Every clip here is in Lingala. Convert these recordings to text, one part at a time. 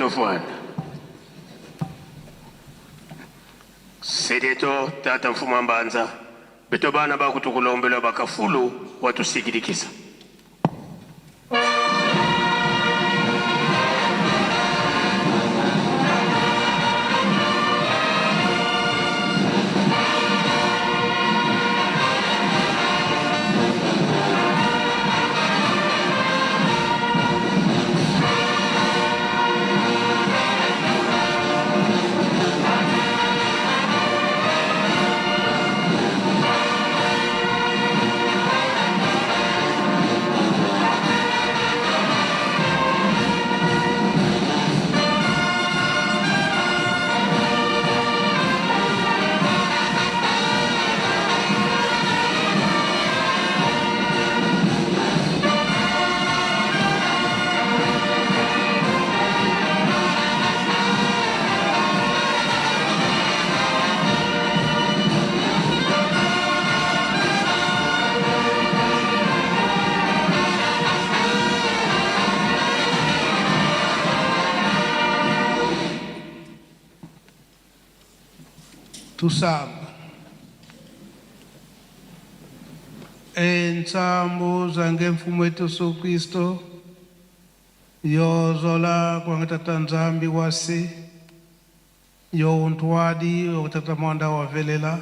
Betofwana. Sedeto tata mfuma mbanza. Betobana bakutukulombela bakafulu watusigirikisa. Tusamba. Ensambu zange mfumu wetu Yesu Kristo yozola kwa ngatata nzambi wasi yo untwadi wakatata mwanda wa velela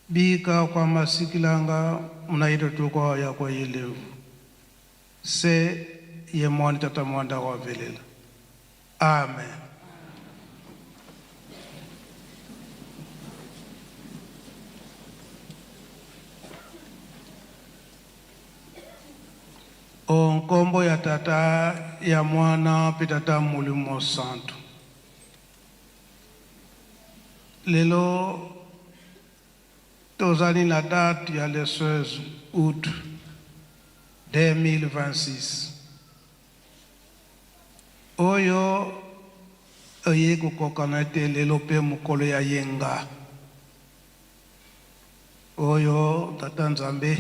bika kwa masikilanga mnaito tuko ya kwa yelevu se ye mwani tata mwanda wa velela. Amen. Onkombo ya tata ya mwana pitata mulimo santo. Lelo tozali la date ya le 16 août 2026. Oyo oye kukokanete lelo pe mukolo ya yenga. Oyo tata nzambe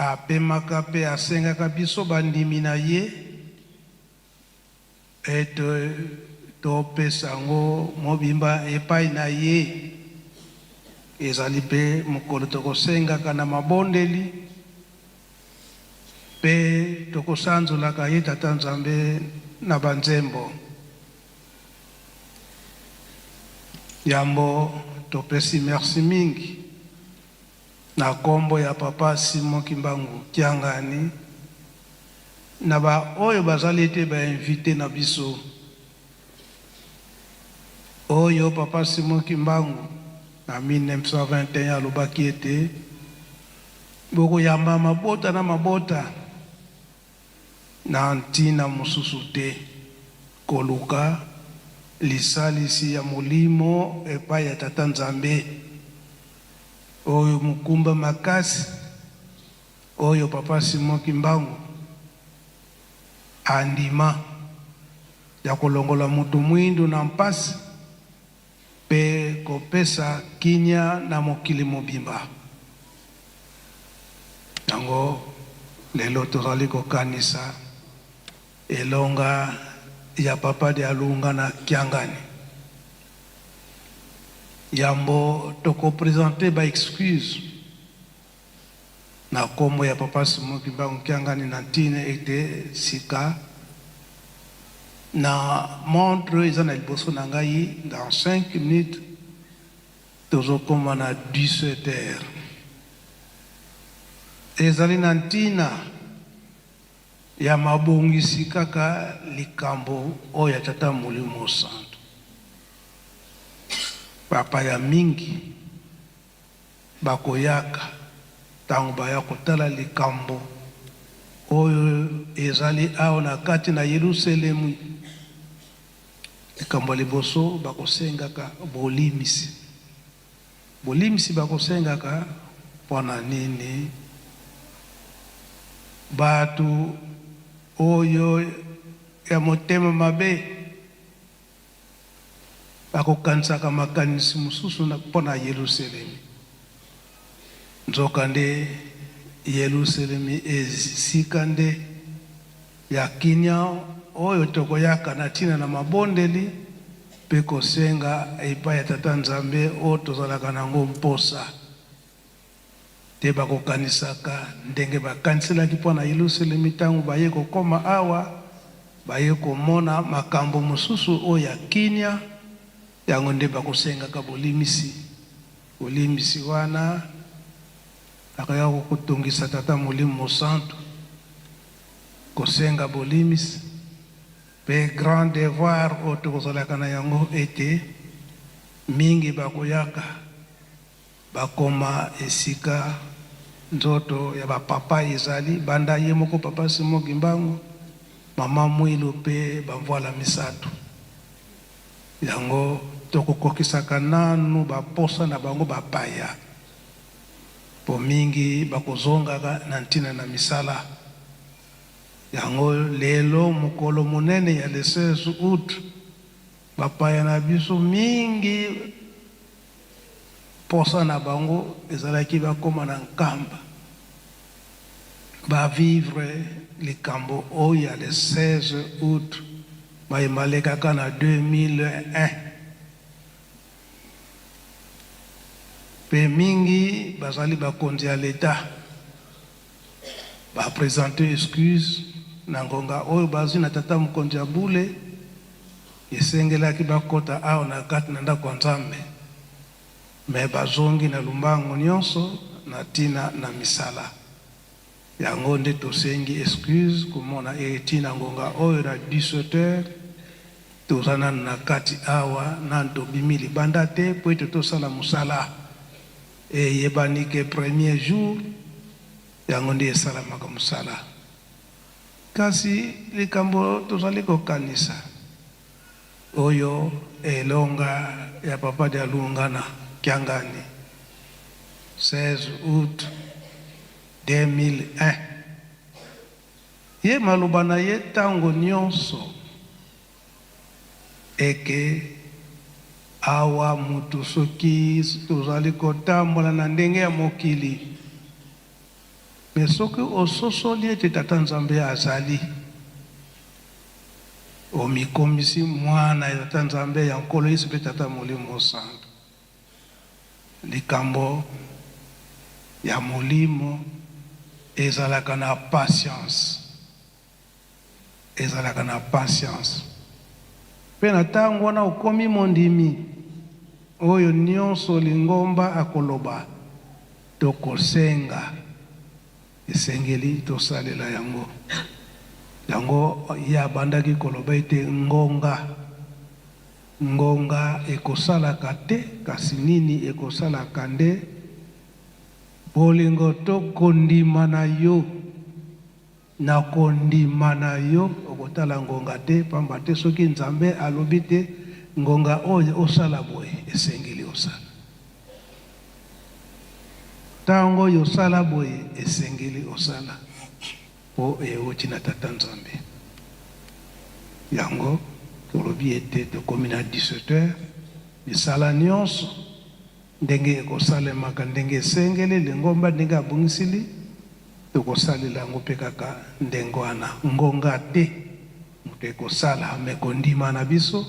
apemaka pe asengaka biso bandimi na ye eto topesa ngo mobimba epai na ye ezali pe mokolo tokosengaka na mabondeli pe tokosanzolaka ye tata nzambe na banzembo yambo topesi merci mingi na kombo ya papa Simon Kimbangu Kiangani na ba oyo bazali te ba invité na biso oyo papa Simon Kimbangu na 1921 alobaki ete boko yamba mabota na mabota na ntina mosusu te koluka lisalisi ya molimo epai ya tata nzambe oyo mukumba makasi oyo papa Simon Kimbangu andima ya kolongola mutu mwindu na mpasi pe kopesa kinya na mokili mobimba yango lelo tozali kokanisa elonga ya papa de alunga na Kiangani yambo toko présenter ba excuse na kombo ya papa Simon Kimbangu Kiangani na ntine ete sika na montre izana liboso na ngai dans 5 minutes tozokoma na 17h ezali na ntina ya mabongisi kaka likambo oyo tata molimo santo papa ya mingi bakoyaka tango baya kotala likambo oyo ezali awo na kati na Yerusalemu likambo liboso bakosengaka bolimisi bakosengaka pona nini batu oyo ya motema mabe bakokanisaka makanisi mosusu mpona Yerusalemu nzoka nde Yerusalemu esika nde ya kinya oyo toko yaka na tina na mabondeli pe kosenga epai ya Tata Nzambe oyo tozalaka nango mposa te bakokanisaka ndenge bakaniselaki mpo na Yelusalemi ntango baye kokoma awa baye komona makambo mosusu oyo ya kinya yango nde bakosengaka bolimisi wana akaya kokutungisa Tata Molimo Santo kosenga bolimisi pe grand devoir oyo tokozalaka na yango ete mingi bakoyaka bakoma esika nzoto ya bapapa ezali banda ye moko Papa Simon Kimbangu Mama Mwilu pe bamvoala misato yango tokokokisaka nanu baposa na bango bapaya po mingi bakozongaka na ntina na misala yango lelo mokolo monene ya le 16 août bapaya na biso mingi posa na bango ezalaki bakoma na nkamba bavivre likambo oyo ya le 16 août bayemalekaka na 2001 pe mingi bazali bakonzi ya leta bapresente excuse na ngonga oyo bazwi na tata mokonzi ya bule esengelaki bakota awa na kati na ndako ya Nzambe me bazongi na lumbango nyonso na tina na misala yango nde tosengi excuse komona etina ngonga oyo na 17h tozana na kati awa na tobimi libanda te po ete tosala musala eyebani ke premier jour yango nde esalamaka musala kasi likambo tozali kokanisa oyo elonga ya Papa de Alungana Kiangani 16 août 2001 ye maloba na ye tango nyonso eke awa mutu soki tozali kotambola na ndenge ya mokili me soki ososoli ete Tata Nzambe azali omikomisi mwana ya Tata Nzambe ya nkolo Yesu pe Tata Molimo Santo likambo ya molimo ezalaka na patience pe na ntango wana okomi mondimi oyo nyonso lingomba akoloba tokosenga esengeli tosalela yango ya bandaki koloba ete ngonga ekosalaka te kasi nini ekosalaka nde bolingo tokondima na yo na kondima na yo okotala ngonga te pamba te soki Nzambe alobi te ngonga oyo osala boye esengeli osala tango yosala boye esengeli osala po euti na Tata Nzambe yango tolobi ete tokomi na 17h misala nyonso ndenge ekosalemaka ndenge esengeli lingomba ndenge abungisili tokosalela yango mpe kaka ndenge wana ngonga te moto ekosala mekondima na biso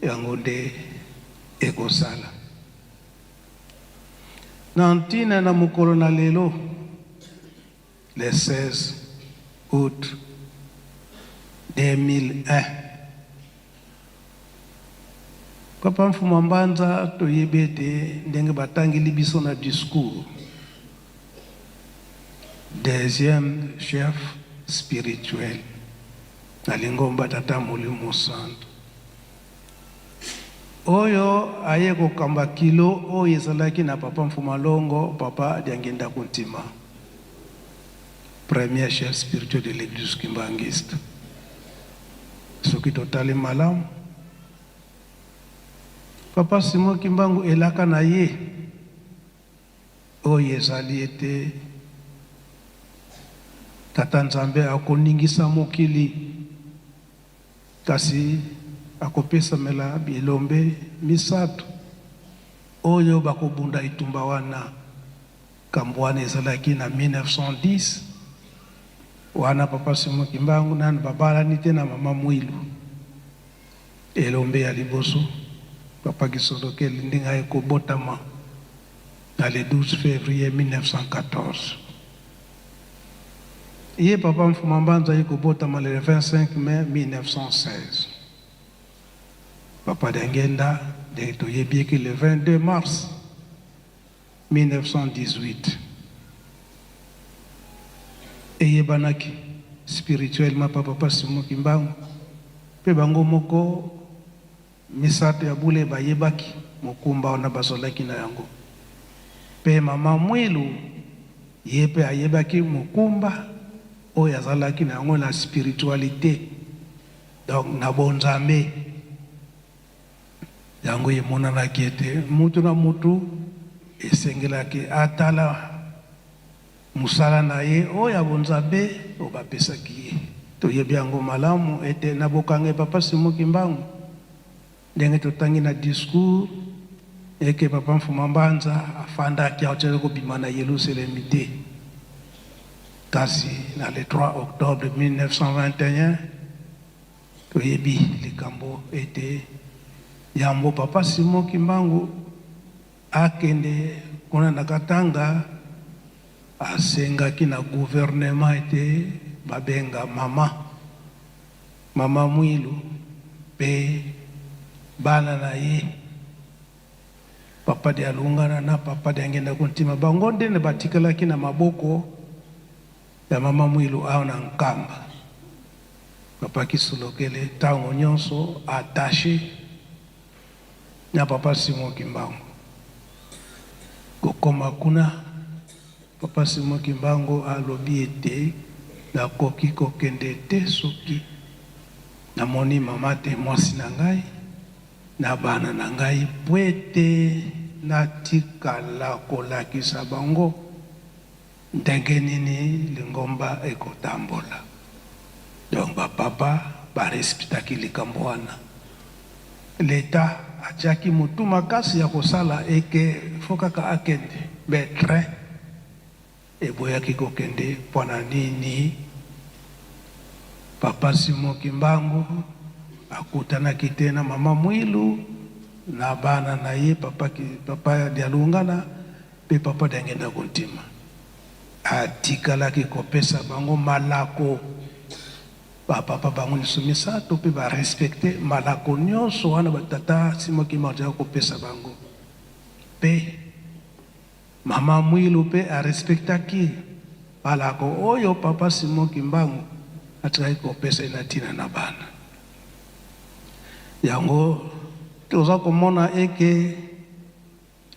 yango nde ekosala na ntina na mokolo na lelo le 16 août 2001 Papa Mfuma Mbanza toyebi ete ndenge batangeli biso na discours deuxième chef spirituel na lingomba Tata Molimo Santo oyo aye kokamba kilo oyo ezalaki na Papa Mfuma Longo Papa Diangenda Kuntima premier chef spirituel de l'église kimbangiste soki totali malamu Papa Simon Kimbangu elaka na ye oyo ezali ete Tata Nzambe akoningisa mokili kasi akopesa mela bilombe misato oyo bakobunda itumba wana kambo wana ezalaki na 1910 wana papa Simon Kimbangu na babala ni tena mama Mwilu elombe ya liboso papa Kisolokeli ndinga ekobotama na le 12 février 1914. Ye papa Mfuma Mbanza ekobotama le 25 mai 1916. Papa Dengenda de Toyebieki le 22 mars 1918. Eye banaki spirituellement papa Simon Kimbangu pe bango moko misato ya bule bayebaki mokumba ona basolaki na yango pe mama Mwilu ye pe ayebaki mokumba oyo azalaki na yango na spiritualité donc na bonzambe yango emonanaki ete mutu na mutu esengelaki atala musala na ye oyo abonzambe obapesaki ye toyebi yango malamu ete na bokange papa Simon Kimbangu ndenge totangi na discours eke papa Mfuma Mbanza afandaki aotele kobima na Yerusalemi te kasi na le 3 octobre 1921 toyebi likambo ete yambo papa Simon Kimbangu akende kuna na Katanga asengaki na gouvernement ete babenga mama Mwilu pe bana na ye papa de alungana na papa de angenda kuntima bango ndene batikalaki na maboko ya mama Mwilu au na nkamba papa Kisolokeli tango nyonso attaché na papa Simon Kimbangu kokoma kuna papa Simon Kimbangu alobi ete nakoki kokende te soki namoni mama te mwasi na ngai na bana na ngai po ete natikala kolakisa bango ndenge nini lingomba ekotambola. Donc bapapa barespectaki likambo wana. L'État atiaki mutu makasi ya kosala eke fokaka akende betre eboyaki kokende mpona nini papa Simon Kimbangu akutanaki te na mama Mwilu na bana na ye papa Dialungana pe papa Dengenda kuntima atikalaki kopesa bango malako papa bango lisumisato pe barespecte malako nyonso wana batata Simon Kimbangu kopesa bango pe mama Mwilu pe arespectaki malako oyo papa Simon Kimbangu atikaki kopesa inatina na bana yango toza komona eke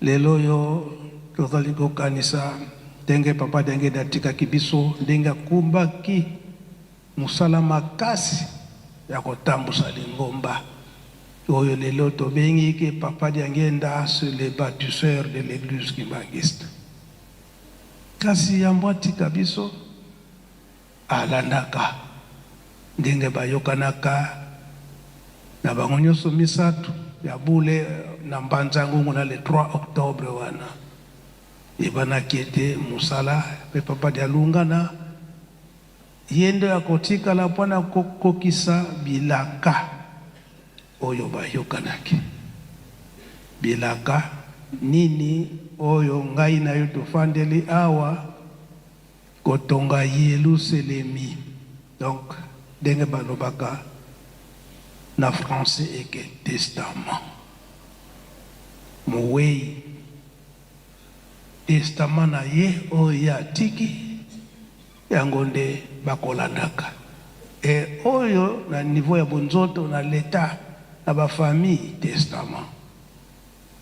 lelo yo tozali kokanisa ndenge papa Dengenda atikaki biso ndenge akumbaki musala makasi ya kotambusa lingomba oyo lelo tobengi ke papa Dengenda c'est le bâtisseur de l'église kimbangiste kasi yambo atika biso alandaka ndenge bayokanaka na bango nyonso misato ya bule na Mbanzangungu na le 3 octobre wana ebanaki ete musala pe papa Dialungana yendo ya kotikala mpona kokokisa bilaka oyo bayokanaki bilaka nini oyo ngai na yo tofandeli awa kotonga Yerusalemi. Donc ndenge balobaka na français eke testament mowei testament na ye oyo atiki yango nde bakolandaka e oyo na niveau ya bonzoto na l'État na bafamille testament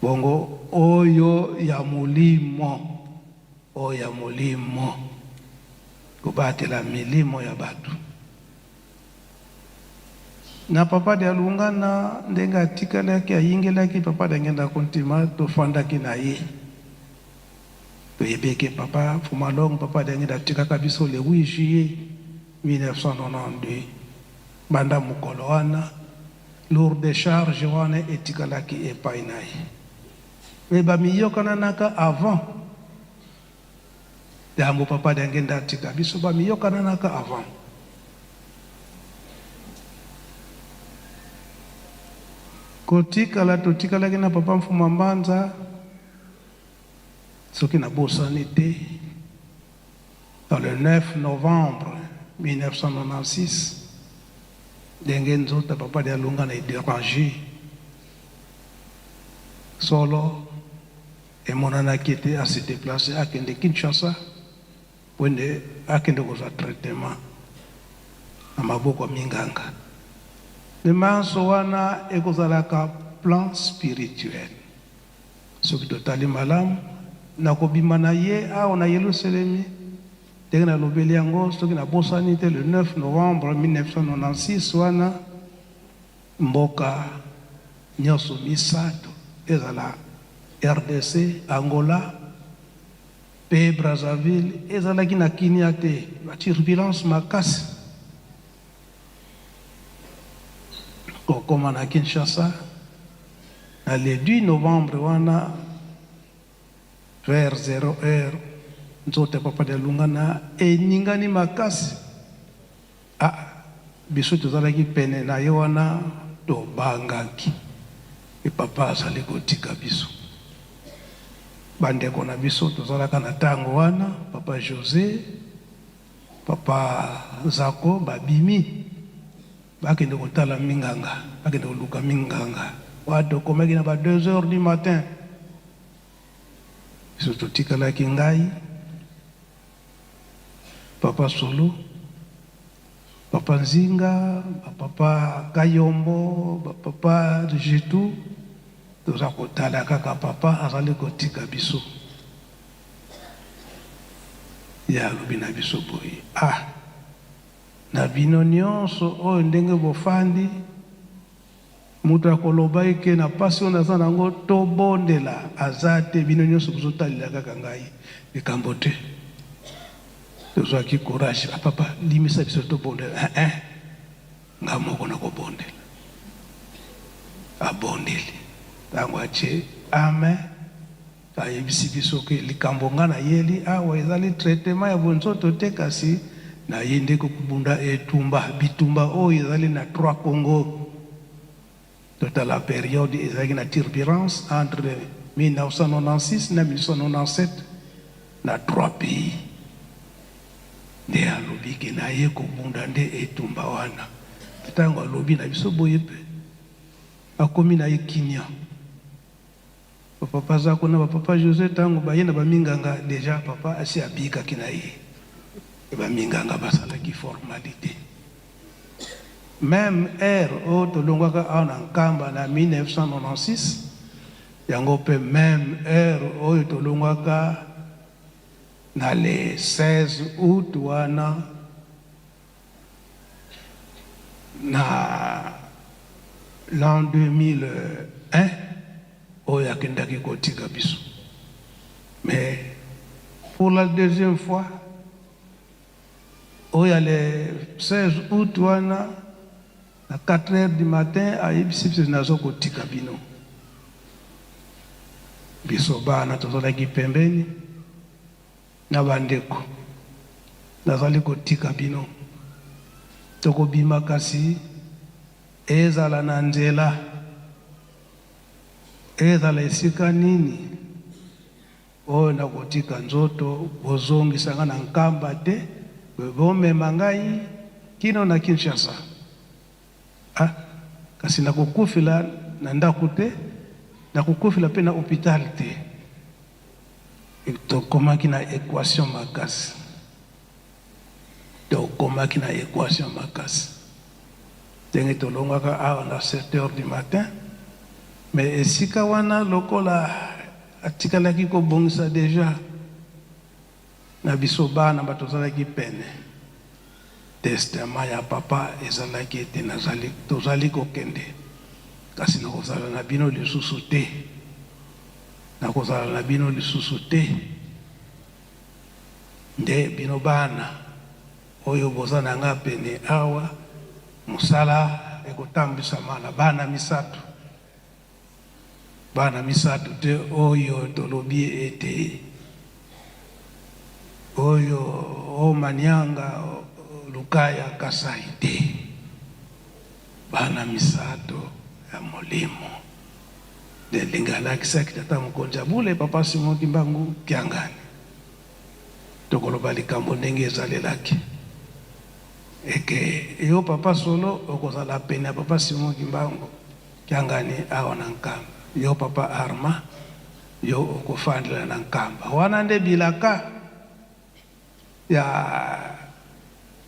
bongo oyo ya molimo kobatela milimo ya batu na papa Dialungana ndenge atikalaki ayingelaki papa Dengenda kuntima tofandaki na ye toyebeke papa Fumalong papa Dengenda atikaka biso le 8 juillet 1992 banda mokolo wana lourde charge wana etikalaki epai na ye me bamiyokananaka avant Dambo papa dangenda tika biso ba miyokana naka avant. Kotikala totikala kina papa Mfuma Mbanza soki na bosani te. Dans le 9 novembre 1996, ndenge nzota papa de alunga na déranger solo emonanaki ete à se déplacer akende Kinshasa wende akende kozwa traitement na maboko ya minganga. Lemanso wana ekozalaka plan spirituel. Soki totali malamu nakobima na ye awa na Yerusalemi ndenge nalobeli yango soki nabosani te le 9 novembre 1996 wana mboka nyonso misato ezala RDC, Angola, pe Brazzaville ezalaki na kinia te, ba turbulence makasi. Kokoma na Kinshasa na le 10 novembre wana vers 0h nzote papa de lungana eningani makasi. Biso tozalaki pene na ye wana tobangaki e papa azali kotika biso. Bandeko na biso tozalaka na tango wana papa José, papa Zako babimi bakende kotala minganga, bakende koluka minganga. Wado komaki na ba 2h du matin. Biso totikalaki ngai, papa Solo, papa Nzinga, papa Kayombo, papa Jitu, toza kotala kaka papa azali kotika biso. Ya lobina biso boye. Na bino nyonso oyo ndenge bofandi mutu akoloba eke na pasi oyo naza nango tobondela aza te, bino nyonso bozotalela kaka ngai likambo te. Tozwaki courage, papa limisa biso tobondela. Nga moko nakobondela. Abondeli tango atie amen ayebisi biso ke likambo nga na yeli awa ezali traitement ya bonzoto te, kasi na ye nde kokubunda etumba bitumba oyo ezali na 3 Congo. Tota la période ezalaki na turbulence entre 1996 na 1997 na 3 pays. Nde alobi ke na ye kobunda nde etumba wana. Tango alobi na biso boye pe akomi na ye kinia. Papa Zako na papa José tango baye na baminganga deja papa asi abikaki na ye. Baminganga basalaki formalité. Même ère oyo tolongwaka awa na Nkamba na 1996, yango pe même ère oyo tolongwaka na le 16 août wana na l'an 2001 oyo akendaki kotika biso. Mais pour la deuxième fois oyo le 16 août wana à 4h du matin ayebisi biso nazo kotika bino. Biso bana tozalaki pembeni na bandeko nazali kotika bino tokobima, kasi ezala na nzela ezala esika nini oyo nakotika nzoto bozongisanga na Nkamba te, bomema ngai kino na Kinshasa. Kasi nakukufila na ndako te, nakukufila pe na hôpital te. Tokomaki na équation makasi. Tokomaki na équation makasi. Ndenge tolongwaka awa na 7h du matin. Mais esika wana lokola atikalaki kobongisa deja na biso bana batozalaki pene. Testament ya papa ezalaki ete tozali kokende, kasi nakozala na bino lisusu te, nakozala na bino lisusu te. Nde bino bana oyo boza na nga pene awa, mosala ekotambisama na bana misato. Bana misato te oyo tolobi ete oyo omanyanga lukaya kasaite bana misato ya molimo lingala kisaki tata mkonja bule papa Simon Kimbangu Kiangani tokoloba likambo ndenge ezalelaki eke yo papa solo okozala pene ya papa Simon Kimbangu Kiangani awa na nkamba yo papa Arma yo okofandela na nkamba wana nde bilaka ya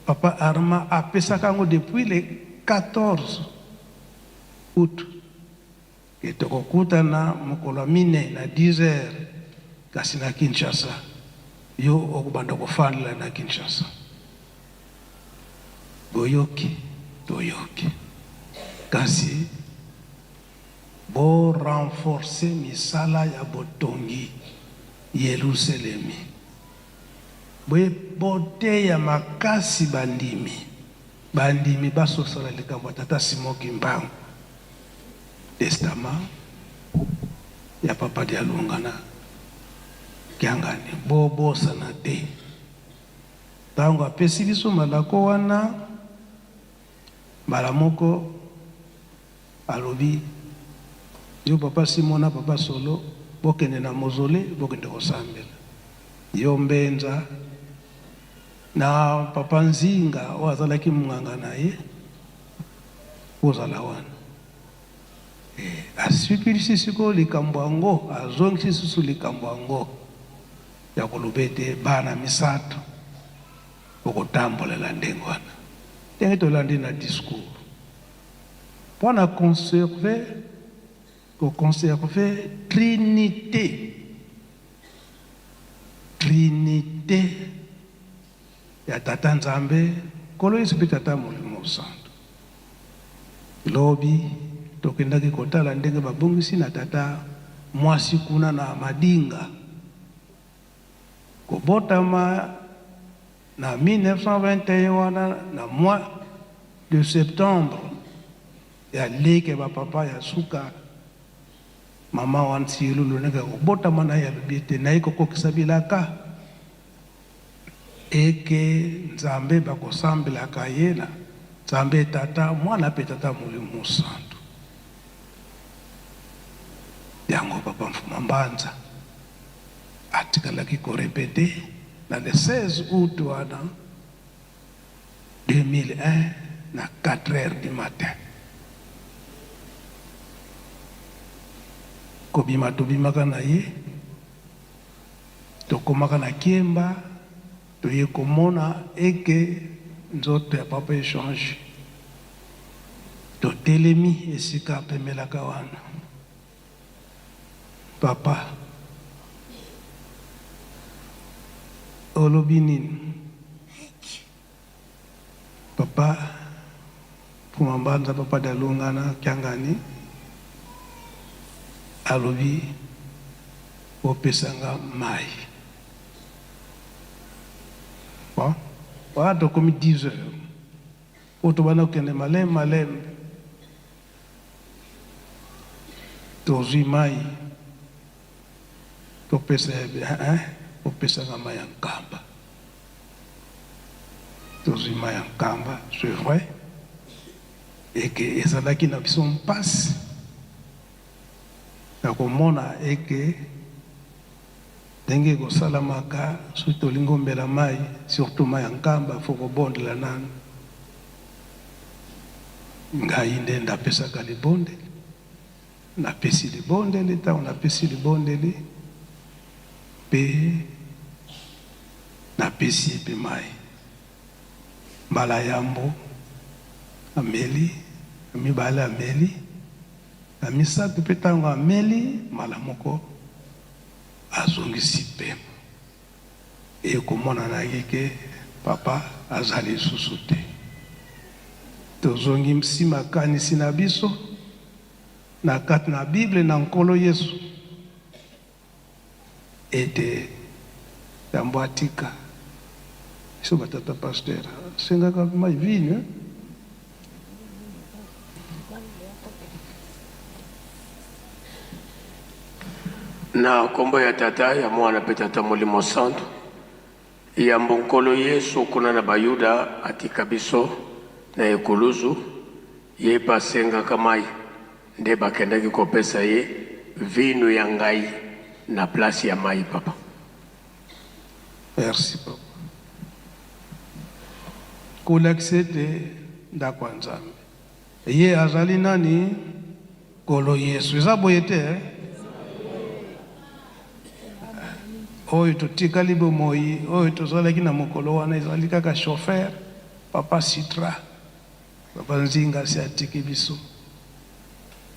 papa Arma apesaka ngo depuis le 14 août ke tokokutana mokolo mine na 10h kasi na Kinshasa yo okubanda kofandela na Kinshasa boyoki toyoki kasi bo renforcer misala ya botongi Yerusalemi bote ya makasi bandimi basosala likambo tata Simon Kimbangu testament ya papa Dialunga na Kiangani bobosana te ntango apesi biso malako wana mbala moko alobi yo papa Simon na papa Solo bokende na mozole bokende kosambela yo mbenza na papa Nzinga oyo azalaki munganga na ye ozala wana asukilisi sikoyo likambo yango azongisi susu likambo yango ya koloba ete bana misato okotambolela ndenge wana ndenge tolandi na discours mpona koconserve trinité ya tata Nzambe kolo Yesu mpe tata Molimo Santo lobi tokendaki kotala ndenge babongisi na tata mwasi kuna na Madinga kobotama na 1921 wana na mois de septembre ya leke bapapa ya suka mama wansiyelulu nenge kobotama na ya lobi na ekokokisa bilaka eke Nzambe bakosambelaka ye na Nzambe tata mwana pe tata Molimo Santo yango papa Mfuma Mbanza atikalaki korepete na le 16 août wana 2001 na 4h du matin kobima tobimaka na ye tokomaka na Kiemba toye komona eke nzoto ya papa echange totelemi esika apemelaka wana papa olobi nini papa Mfuma Mbanza papa Dialunga na Kiangani alobi opesanga mai bon wana tokomi 10h po tobanda kokende maleme tozwi mai topesa opesanga mai ya nkamba tozwi mai ya nkamba c'est vrai eke ezalaki na biso mpasi na komona eke ndenge ekosalamaka soki tolingi omela mai surtout mai ya nkamba fo kobondela nanu ngai nde ndapesaka libondeli napesi libondeli ntango napesi libondeli mpe napesi epe mai mbala yambo ameli mibale ameli na misato mpe ntango ameli mbala moko azongisi pema ekomona na ye ke papa azali lisusu te tozongi nsima makanisi na biso na kati na Bible na nkolo Yesu ete yambo atika biso batata pasteur sengaka mai vino na kombo ya tata ya mwana pe tata Molimo Santo ya mbonkolo Yesu kuna na bayuda atika biso na ekuluzu ye pasenga kamai nde bakendaki kopesa ye vinu ya ngai na place ya mai papa. Merci papa. Kulaksete nda kwa Nzambe. Ye azali nani? Kolo Yesu. Izaboyete oyo totika libo moi oyo tozalaki na mokolo wana ezali kaka chauffeur papa Citra. Papa Nzinga si atiki biso.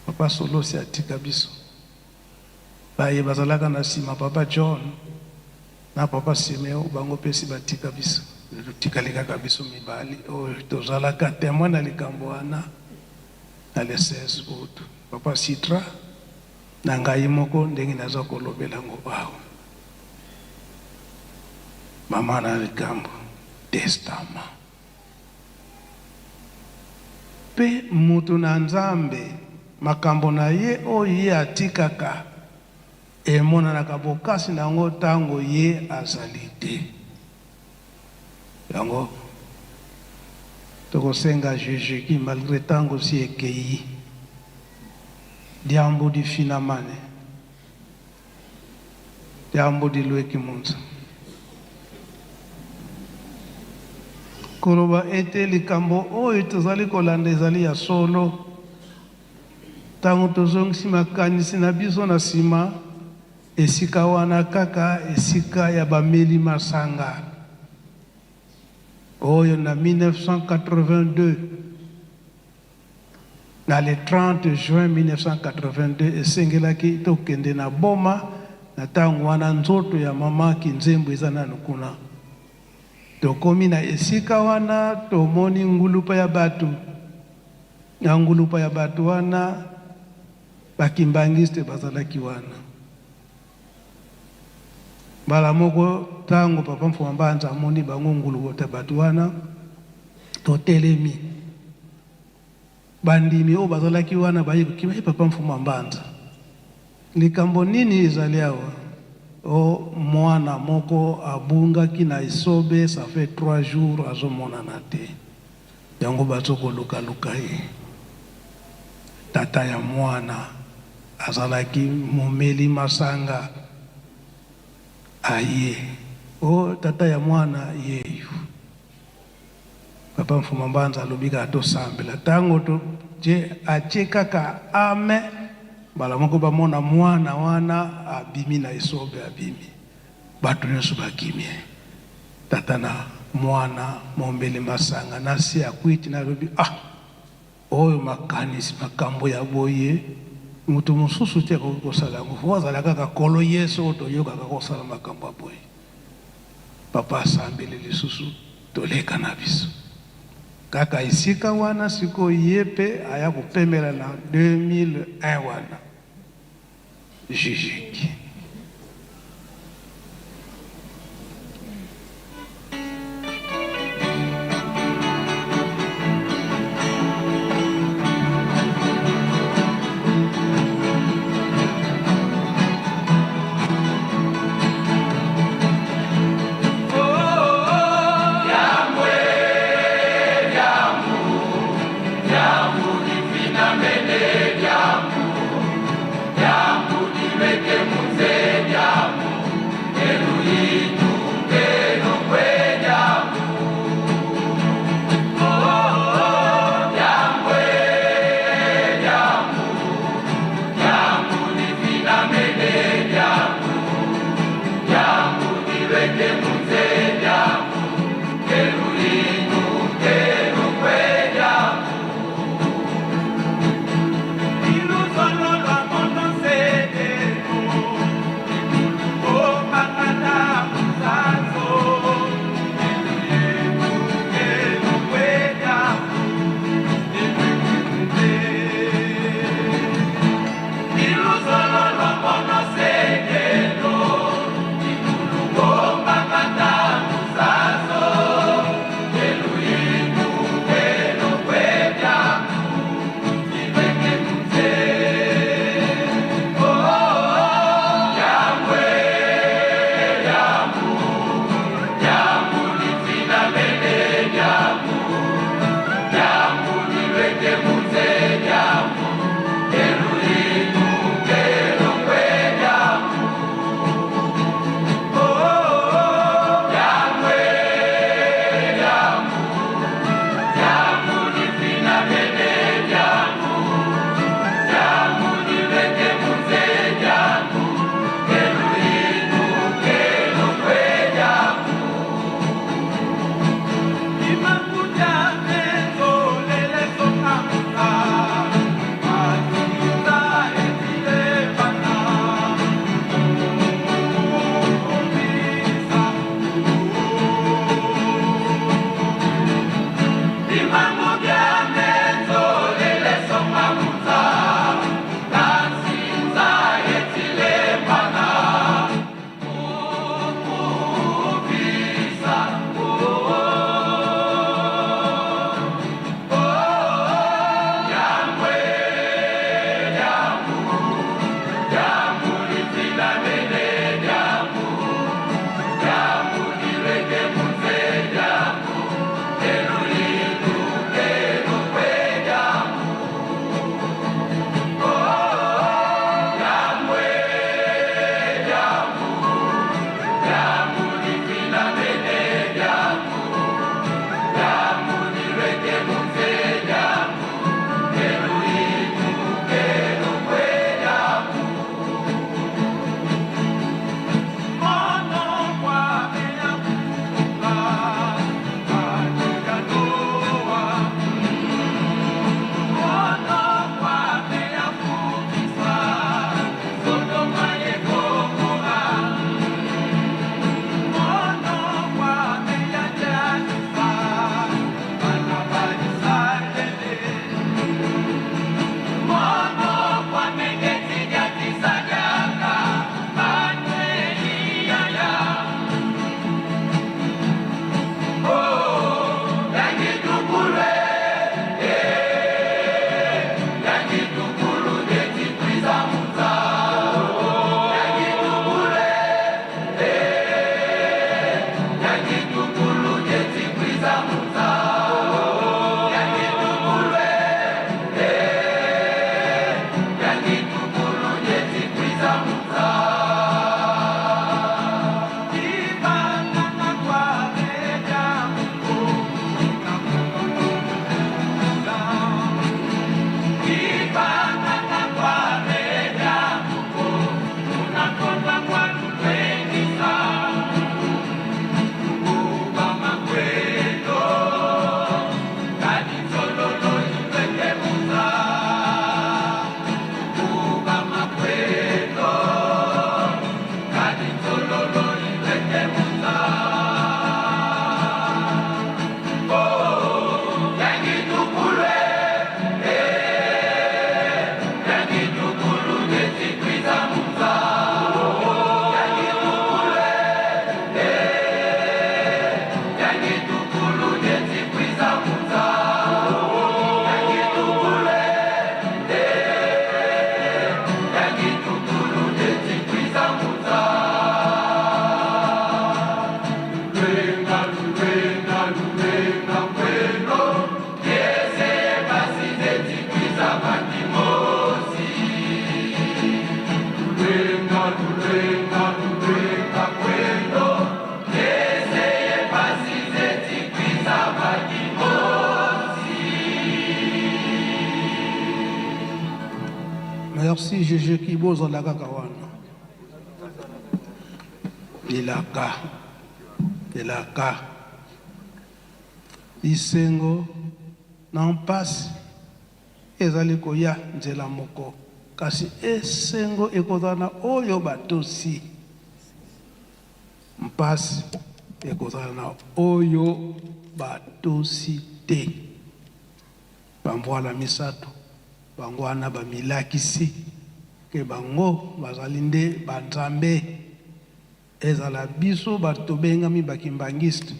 Papa Solo si atika biso. Baye bazalaka na sima papa John na papa Simeo bango pesi batika biso. Totikali kaka biso mibali oyo tozalaka témoin na likambo wana na le 16 août. Papa Citra na ngai moko ndenge naza kolobela ngo bawo. Mama na likambo testament. Pe mutu na Nzambe makambo na ye oyo ye atikaka emonanaka bokasi nango tango ye azali te. Yango tokosenga Jésus qui malgré tango si ekei diambo di finamane diambo di lweki munza koloba ete likambo oyo tozali kolanda ezali ya solo tango tozongisi makanisi na biso na sima esika wana kaka esika ya bameli masanga oyo na 1982 na le 30 juin 1982 esengelaki tokende na boma na tango wana nzoto ya mama Kinzembo eza nanu kuna. Tokomi na esika wana tomoni ngulupa ya batu. Na ngulupa ya batu wana bakimbangiste bazalaki wana. Bala moko tango papa Mfwambanza amoni bango ngulupa ya batu wana totelemi. Bandimi o bazalaki wana bayiku kima papa Mfwambanza. Likambo nini ezali awa? O mwana moko abunga kina isobe ça fait 3 jours azomona na te. Yango bazoko luka ye. Tata ya mwana azalaki momeli masanga aye. O tata ya mwana yeyu. Papa Mfwambanza alobika atosambela tango to je acheka ka ame bala moko bamona mwana wana abimi na isobe abimi batu nyonso bakimie tata na mwana mombeli masanga nasi akwiti na lobi oyo makanisi makambo ya boye mutu mosusu te kosala ngo azala kaka kolo Yesu toyoka kosala makambo ya boye papa asambeli lisusu toleka na biso kaka isika wana siko yepe aya kupemela na 2001 wana Jijiki. Que Merci Jésus qui bosse la kakawana. Ilaka. Isengo na mpasi ezali koya nzela moko kasi esengo ekozana oyo batosi mpasi ekozana oyo batosi te bambwala misato bango wana bamilakisi ke bango bazali nde banzambe ezala biso bato bengami bakimbangiste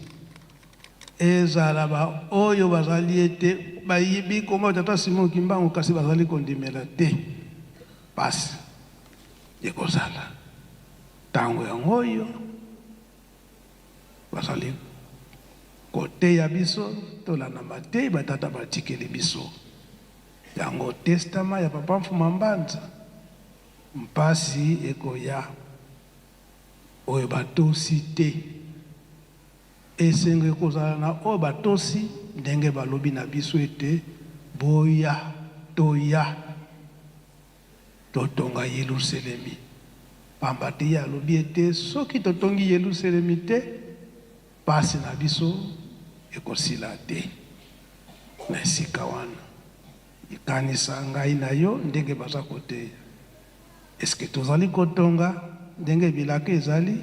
ezala ba oyo bazali ete bayibi koma tata Simon Kimbangu kasi bazali kondimela te pasi ekozala tango yango oyo bazali koteya biso tolanda mateyi batata batikeli biso yango testama ya papa Mfuma Mbanza mpasi ekoya oyo batosi te esengo ekozala na oyo batosi ndenge balobi na biso ete boya toya totonga Yelusalemi pamba te ye alobi ete soki totongi Yelusalemi te pasi na biso ekosila te na esika wana ikanisa ngai na yo ndenge baza koteya eske tozali kotonga ndenge bilaka ezali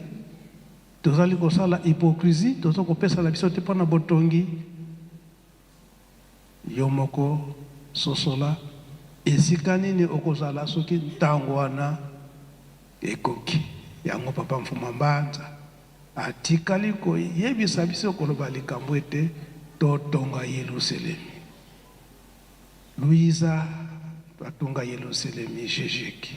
tozali kosala hypocrisie tozo kopesa la biso te mpona botongi yo moko sosola esika nini okozala soki ntango wana ekoki yango papa Mfuma Mbanza atikali koyebisa biso koloba likambo ete totonga Yelusalemi Louisa batonga Yelusalemi jejeki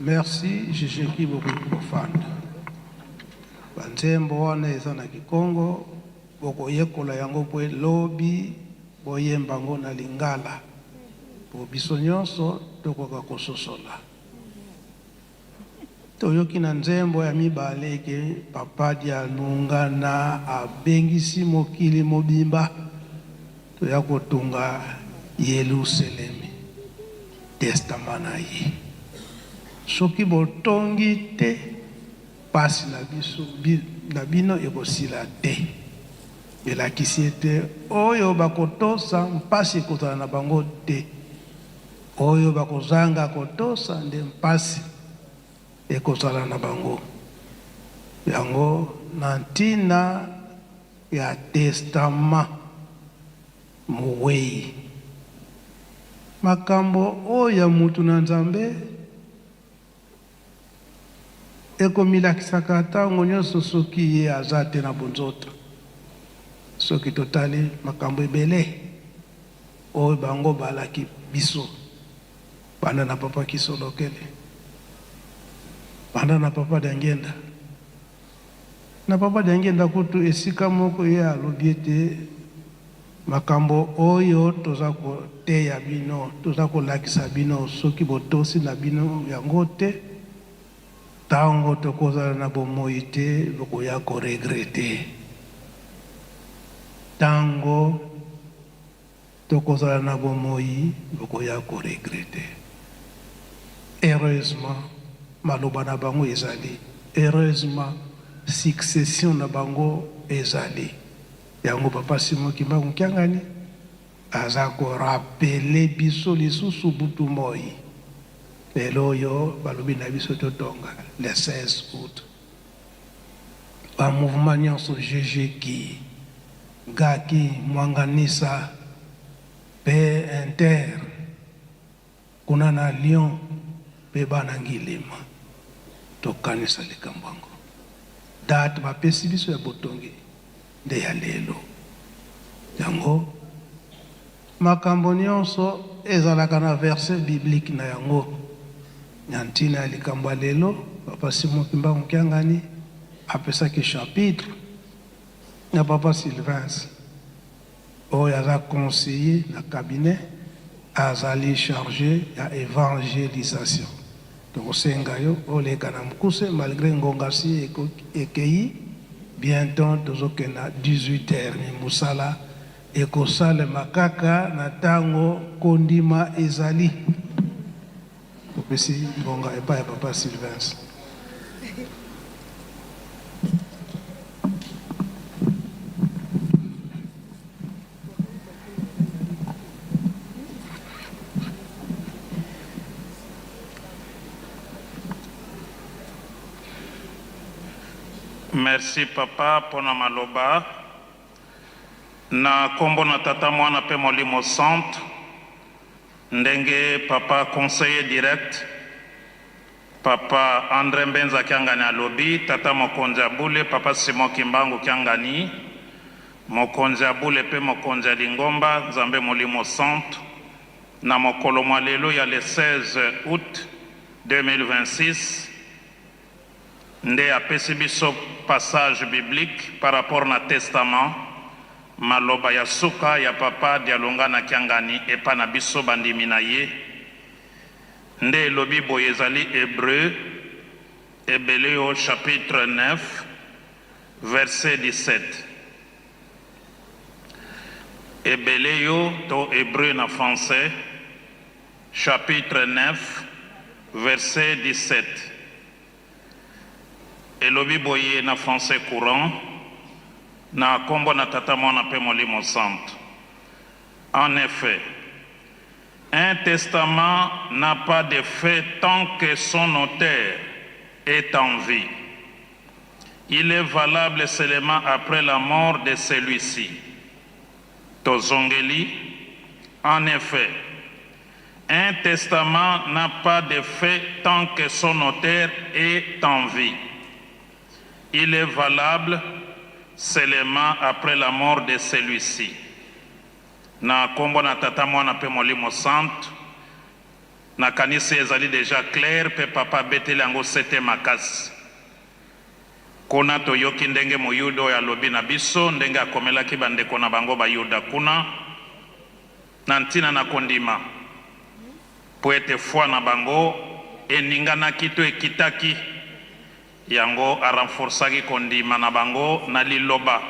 Merci, Jisheki Bokufanda. Banzembo wane sana Kikongo, boko yekola yango pwe lobi, boyemba ngo na lingala. Po biso nyonso toko kakososola. Toyoki na nzembo ya mibale ke papa dia lungana abengisi mokili mobimba. Toyako tunga Yerusalemi. Testamana yi. Soki botongi te pasi na biso na bino ekosila te. Belakisi ete oyo bakotosa mpasi ekotala na bango te. Oyo bakozanga kotosa nde mpasi ekosala na bango. Yango na ntina ya testama muwei. Makambo oya mutu na Nzambe eko milakisaka ntango nyonso soki ye aza te na bonzoto. soki totali makambo ebele oyo bango balaki biso banda na papa Kisolokele, banda na papa Dangenda. Na papa Dangenda kutu esika moko ye alobi ete makambo oyo toza koteya bino, toza kolakisa bino soki botosi na bino yango te, tango tokozala na bomoi te bokoya koregrete. Tango tokozala na bomoi bokoya koregrete. Heureusement maloba na bango ezali, heureusement succession na bango ezali. Yango papa Simon Kimbangu Kyangani aza ko rappeler biso lisusu butu moi. Lelo yo balobi na biso totonga le 16 août. Ba mouvement nyonso GG ki Gaki Mwanganisa pe Inter kuna na Lyon pe bana ngilima tokanisa likambango. Date bapesi biso ya botongi nde ya lelo. Yango makambo nyonso ezalaka na verset biblique na yango. Nyantina ya likambo ya lelo papa Simon Kimbangu Kyangani apesaki chapitre na papa Sylvain oyo aza conseiller na cabinet azali chargé ya évangélisation. Donc senga yo oleka na mukuse malgré ngongasi ekei bientôt tozokena 18h ni musala ekosala makaka na tango kondima ezali. Topesi ngonga epa ya papa Sylvain. Merci papa pona maloba na kombo na tata mwana pe molimo centre ndenge papa conseiller direct papa André Mbenza Kyangani alobi tata mokonzi abule papa Simon Kimbangu Kyangani mokonzi abule pe mokonzi Lingomba Nzambe molimo centre na mokolo mwa lelo ya le 16 août 2026 nde apesi biso passage biblique par rapport na testament maloba ya suka ya papa Dialonga na Kyangani epa na biso bandimi na ye nde elobi boye ezali Hébreu ebele au chapitre 9 verset 17. Ebele yo to Hébreu na français chapitre 9 verset 17. Elobi boye na français courant na kombo na tata mwana pe molimo centre. En effet, un testament n'a pas de fait tant que son auteur est en vie. Il est valable seulement après la mort de celui-ci. Tozongeli, en effet, un testament n'a pas de fait tant que son auteur est en vie. Il est valable seulement après la mort de celui-ci. Na kombo na tata mwana pe molimo centre na kanisi ezali déjà clair pe papa beteli yango sete makasi kuna toyoki ndenge moyuda oyo alobi na biso ndenge akomelaki bandeko na bango bayuda kuna na ntina na kondima po ete foi na bango eninganaki to ekitaki yango arenforçaki kondima na bango na liloba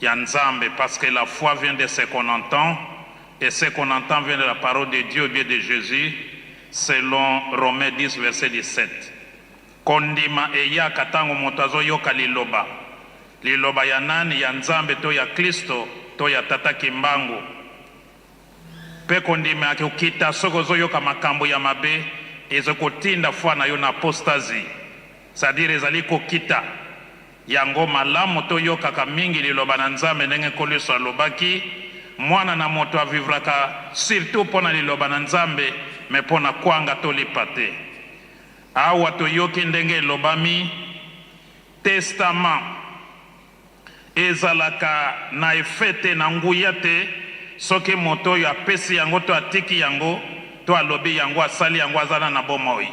ya Nzambe, parce que la foi vient de ce qu'on entend et ce qu'on entend vient de la parole de Dieu, bien de Jésus, selon Romains 10 verset 17. Kondima eya katango motazo yoka liloba. Liloba ya nani ya Nzambe to ya Kristo to ya tata Kimbangu. Pe kondima yake ukita soko zo yoka makambo ya mabe ezokotinda foi na yo na apostasie. C'est-à-dire ezali kokita yango malamu to yokaka mingi liloba na Nzambe ndenge Koliso alobaki mwana na moto avivraka surtout pona liloba na Nzambe me pona kwanga to lipate. Awa to yoki ndenge elobami testament ezalaka na efete na nguya te soki moto oyo apesi yango to atiki yango to alobi yango asali yango azala na bomoi.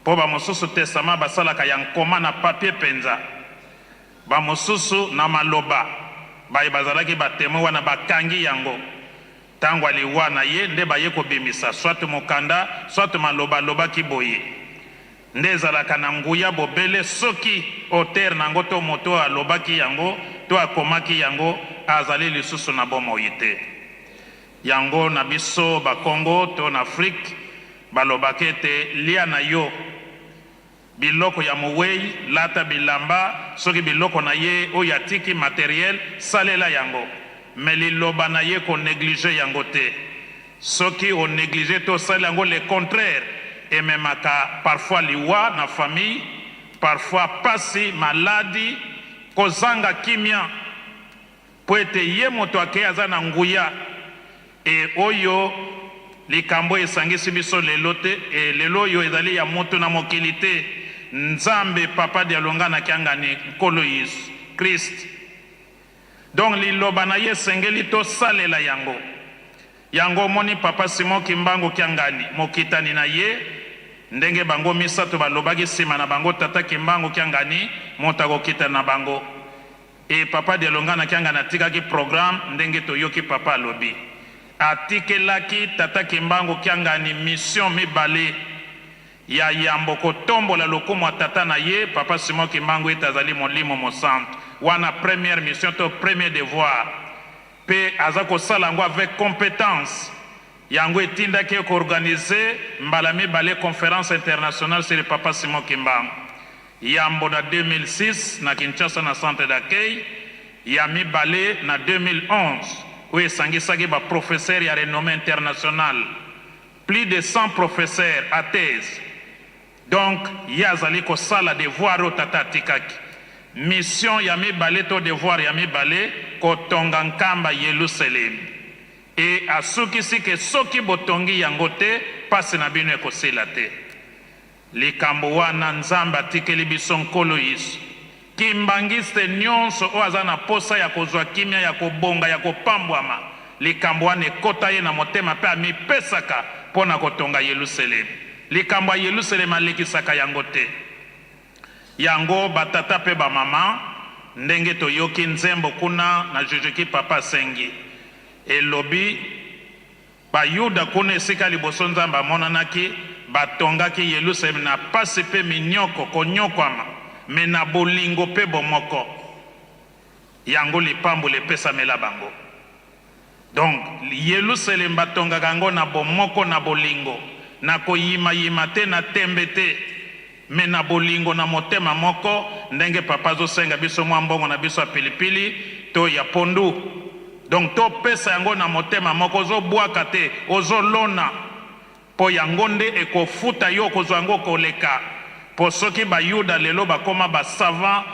Po bamosusu testament basalaka ya nkoma na papier penza, bamosusu na maloba baye bazalaki batemo wana bakangi yango tango aliwa na ye nde baye kobimisa soit mokanda soit maloba lobaki boye nde ezalaka na nguya bobele soki auteur nango to moto alobaki yango to akomaki yango azali lisusu na bomoi te. Yango na biso bakongo to na Afrique balobaki ete lia na yo biloko ya mowei lata bilamba soki biloko na ye oyo atiki matériel salela yango me liloba na ye ko néglige yango te. Soki o néglige to salela yango le contraire ememaka parfois liwa na famille, parfois pasi maladi kozanga kimia po ete ye moto ake aza na nguya e oyo likambo esangisi biso lelo te e lelo oyo ezali ya moto na mokili te. Nzambe papa de alonga na kiangani nkolo Yesu Christ. Donc liloba na ye sengeli to salela yango. Yango moni papa Simon Kimbangu kiangani mokitani na ye ndenge bango misato balobaki sima na bango tata Kimbangu kiangani motako kita na bango. E papa de alonga na kiangani atikaki programme ndenge toyoki papa alobi. Atikelaki tata Kimbangu kiangani mission mibale ya yambo kotombola lokumu ya tata na ye papa Simon Kimbangu etazali molimo mosantu wana première mission to premier devoir pe aza kosala yango avec compétence yango etindaki koorganize mbala mibale conférence internationale sur le papa Simon Kimbangu yambo na 2006 na Kinshasa na centre d'accueil ya mibale na 2011 oyo esangisaki baprofesseur ya renommée internationale plus de 100 professeurs à thèse. Donc yazali kosala devoir o tata atikaki mission ya mibale to devoir ya mibale kotonga nkamba Yerusalem e asukisi ke soki botongi yango te pasi na bino ekosila te. Likambo wana Nzambe atikeli biso nkolo Yesu kimbangiste nyonso o aza na posa ya kozwa kimia ya kobonga ya kopambwama likambo wana ekota ye na motema pe amipesaka pona kotonga Yerusalem. Likambo ya Yerusalem alekisaka yango te. Yango batata pe ba mama ndenge toyoki nzembo kuna na jujuki papa sengi elobi bayuda kuna esika liboso Nzambe amonanaki batongaki Yerusalem na pasi pe minyoko konyokwama me na bolingo pe bomoko yango lipambo lepesamela bango. Donc Yerusalem batongaka yango na bomoko na bolingo na koyima yima te na tembe te me na bolingo na motema moko ndenge papa zosenga biso mwa mbongo na biso ya pilipili to ya pondu. Donc to pesa yango na motema moko ozobwaka te ozolona po yango nde ekofuta yo kozwa yango koleka. Po soki bayuda lelo bakoma basavant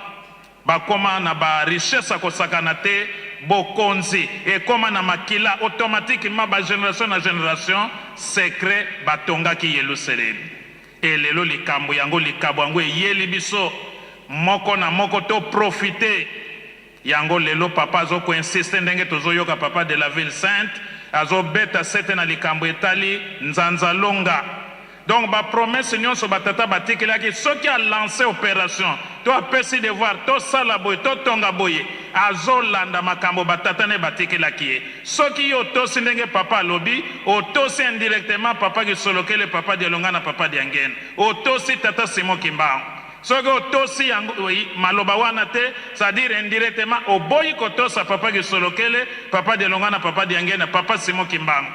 bakoma na ba richesse kosakana te bokonzi ekoma na makila automatiquement ba génération na génération secret batongaki Yerusalem. E lelo likambo yango likabo yango eyeli biso moko na moko to profiter yango lelo papa azo ko insiste ndenge tozoyoka papa de la ville sainte azo beta sete na likambo etali nzanzalonga. Donc ba promesse nyonso batata batikelaki soki a lancé opération to apesi devoir to sala boye to tonga boye azolanda makambo batata ne batikelaki soki yo tosi ndenge papa alobi otosi indirectement papa kisolokele papa de longa na papa de ngene otosi tata Simon Kimbangu soki otosi yango maloba wana te c'est-à-dire indirectement oboyi kotosa papa kisolokele papa de longa na papa de ngene papa Simon Kimbangu.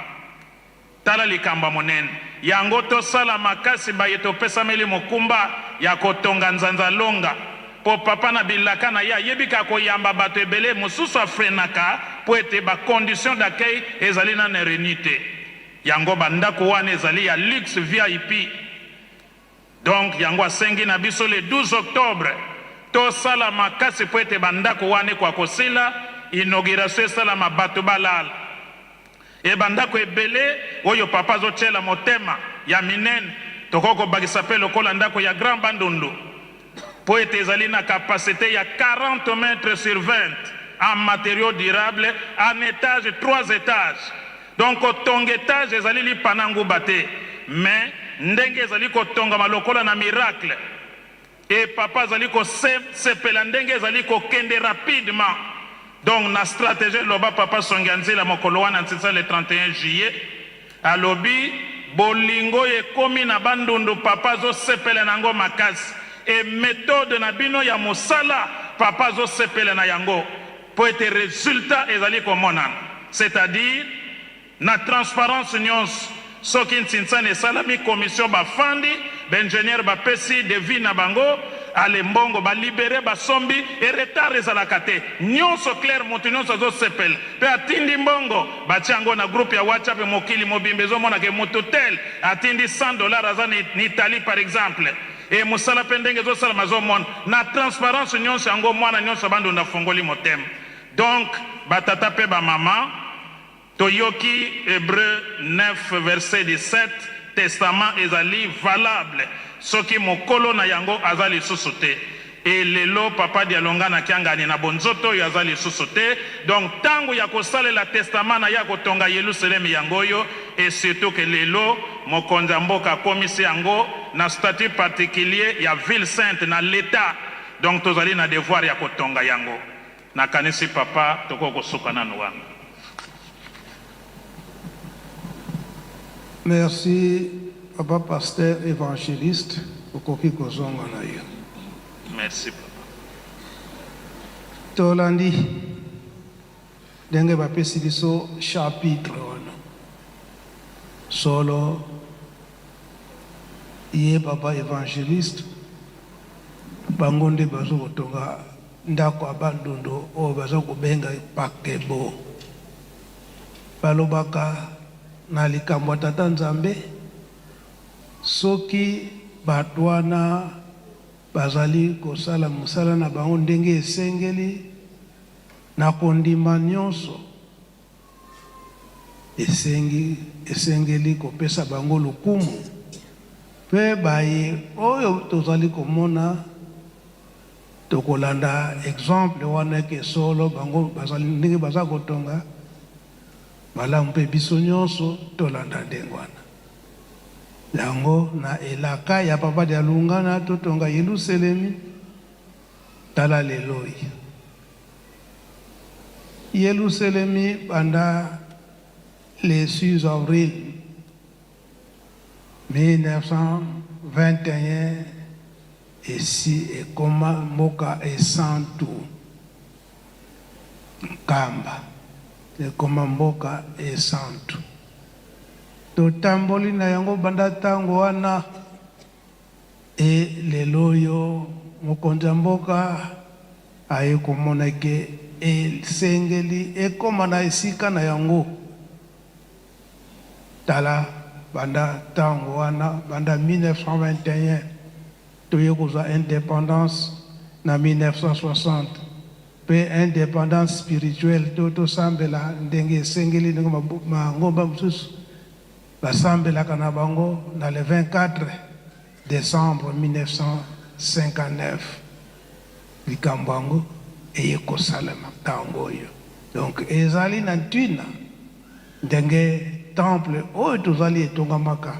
Tala likamba monene yango tosala makasi baye topesameli mokumba ya kotonga nzanzalonga po papa na bilaka na ya yebika koyamba bato ebele mosusu afrenaka po ete bacondition d'accueil ezali na nerenite yango bandako wana ezali ya luxe VIP. Donc yango asengi na biso le 12 octobre tosala makasi po ete bandako wana kwa kosila inauguration esalama bato balala e bandako ebele oyo papa zochela motema ya minene tokoko bakisa pe lokola ndako ya Grand Bandundu pour être une capacité, il y a 40 mètres sur 20 en matériaux durables, en étage, 3 étages. Donc, au tong étage, ils allaient panangu bate. Mais, ndenge ils allaient tonga malokola na miracle. Et papa zali ko sepela ndenge zali ko kende rapidement. Donc na stratégie loba papa songanzi la mokolo wana ntisa le 31 juillet alobi bolingo ekomi na bandundu papa zo sepela nango makasi et méthode na bino ya mosala papa zo sepela na yango pour être résultat ezali ko monana, c'est-à-dire na transparence nyonso soki ntinsa ne salami commission bafandi b'ingénieur bapesi devis na bango ale mbongo ba libéré ba sombi et retard ezalaka te nyonso clair moto nyonso zo sepel pe atindi mbongo batiango na groupe ya WhatsApp mokili mobimbe zo mona ke moto tel atindi $100 aza ni Italie par exemple et musala pendenge zo sala mazo mon na transparence nyonso yango mwana nyonso bando na fongoli motem. Donc batata pe ba mama Toyoki Hébreu 9 verset 17 testament ezali valable soki mokolo na yango azali susuté et lelo papa dialonga na kiangani na bonzoto yo azali susuté. Donc tango ya kosalela testament na ya kotonga Yerusalem yango yo et surtout que lelo mokonza mboka komisi yango na statut particulier ya ville sainte na l'état. Donc tozali na devoir ya kotonga yango na kanisi papa toko kosuka na noa. Merci, papa pasteur évangéliste, pour koki kozonga na yo. Merci, papa. Tolandi, denge bapesi biso chapitre wana. Solo, ye papa évangéliste, bangonde bazo kotonga ndako abandondo o bazo kobenga pakebo. Balobaka na likambo tata nzambe soki bato wana bazali kosala mosala na bango ndenge esengeli na kondima nyonso esengeli kopesa bango lokumu mpe baye oyo tozali komona tokolanda exemple wana ke solo bango bazali ndenge baza kotonga malamu mpe biso nyonso tolanda ndenge wana yango na elaka ya papa dialunga totonga Yerusalemi tala lelo Yerusalemi banda le 6 avril 1921 esi ekoma mboka esantu nkamba ekoma mboka esantu totamboli na yango banda tango wana e lelo oyo mokonzi ya mboka aye komona ke esengeli ekoma na esika na yango tala banda tango wana banda 1921 toye kozwa indépendance na 1960 pe indépendance spirituelle tosambela ndenge esengeli ndenge mangomba mosusu basambelaka na bango na le 24 décembre 1959 likambo yango eye kosalema ntango oyo. Donc ezali na ntina ndenge temple oyo tozali etongamaka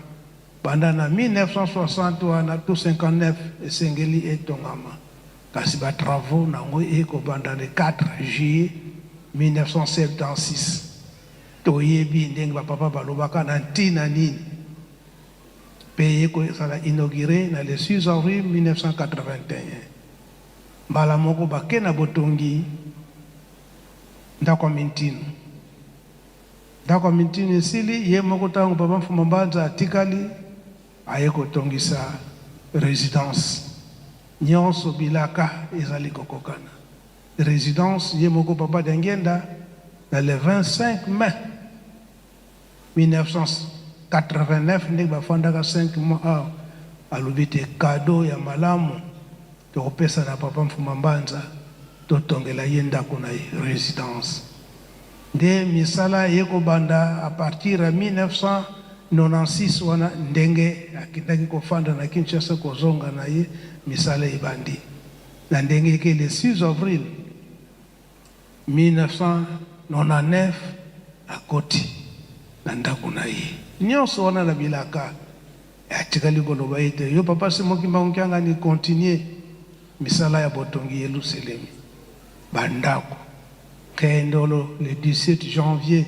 banda na 1960 wana to 59 esengeli etongama kasi batravaux nango ekobanda le 4 juillet 1976 toyebi ndenge bapapa balobaka na ntina nini mpe ekozala inauguré na le 6 avril 1981 mbala moko bake na botongi ndako ya mintino. Ndako ya mintino esili ye moko ntango papa Mfuma Mbanza atikali aye kotongisa résidence nyonso bilaka ezali kokokana. Résidence ye moko papa Dengenda na le 25 mai 1989 ndenge bafandaka 5 mois alobi te cadeau ya malamu tokopesa na papa Mfuma Mbanza totongela ye ndako na ye résidence. Nde misala ekobanda a partir ya 1996 wana ndenge akindaki kofanda na Kinshasa kozonga na ye misala ebandi. na ndenge ke le 6 avril 1999 akoti na ndako na ye nyonso wana na bilaka atikali koloba ete yo papa Simon Kimbangu kyanga ni continuer misala ya botongi Yerusalem bandako kendolo le 17 janvier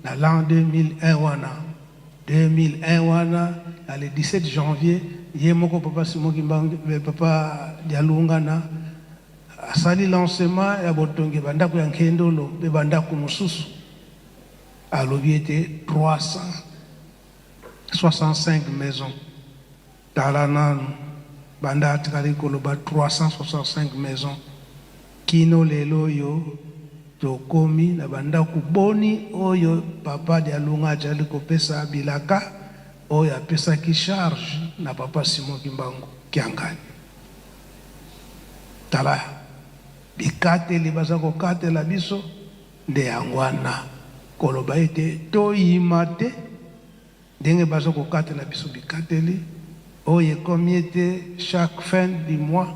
na l'an 2001 wana na le 17 janvier ye moko papa Simon Kimbangu papa Dialunga na asali lancement ya botongi bandako ya kendolo be bandako mususu alobi ete 365 maisons talananu banda atikali koloba 365 maisons kino lelo yo tokomi na bandako boni oyo papa Dialunga ajali kopesa bilaka oyo apesaki charge na papa Simon Kimbangu Kiangani tala bikateli baza kokatela biso nde yango wana koloba ete toyima te ndenge baza kokatela biso bikateli oyo ekomi ete chaque fin du mois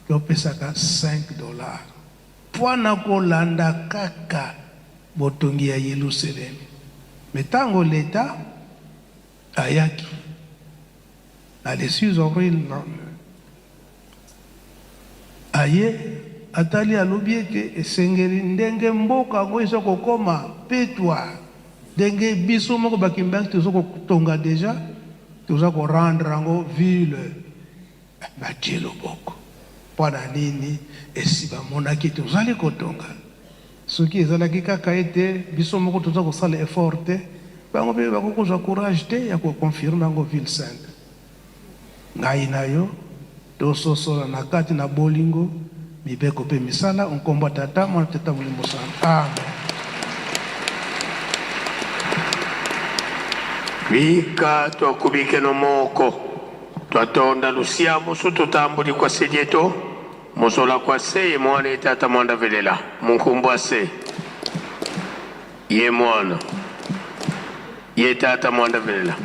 topesaka $5 mpona kolanda kaka botongi ya Yerusalem. Me ntango leta ayaki na le 6 avril aye atali alobi ete esengeli ndenge mboka yango eza kokoma petwa ndenge biso moko bakimbangi toza kotonga deja toza korendre yango ville batie loboko mpona nini esi bamonaki tozali kotonga soki ezalaki kaka ete biso moko toza kosala effort te bango mpe bakokozwa courage te ya koconfirme yango ville sainte. Ngai na yo tososola na kati na bolingo mibeko mpe misala nkombo tata mwana tata molimo sana amen. Bika twakubike no moko twatonda lusia musu tutambuli kwa sejeto musola kwa se mwana tata mwanda velela munkumbwa se ye mwana ye tata mwanda velela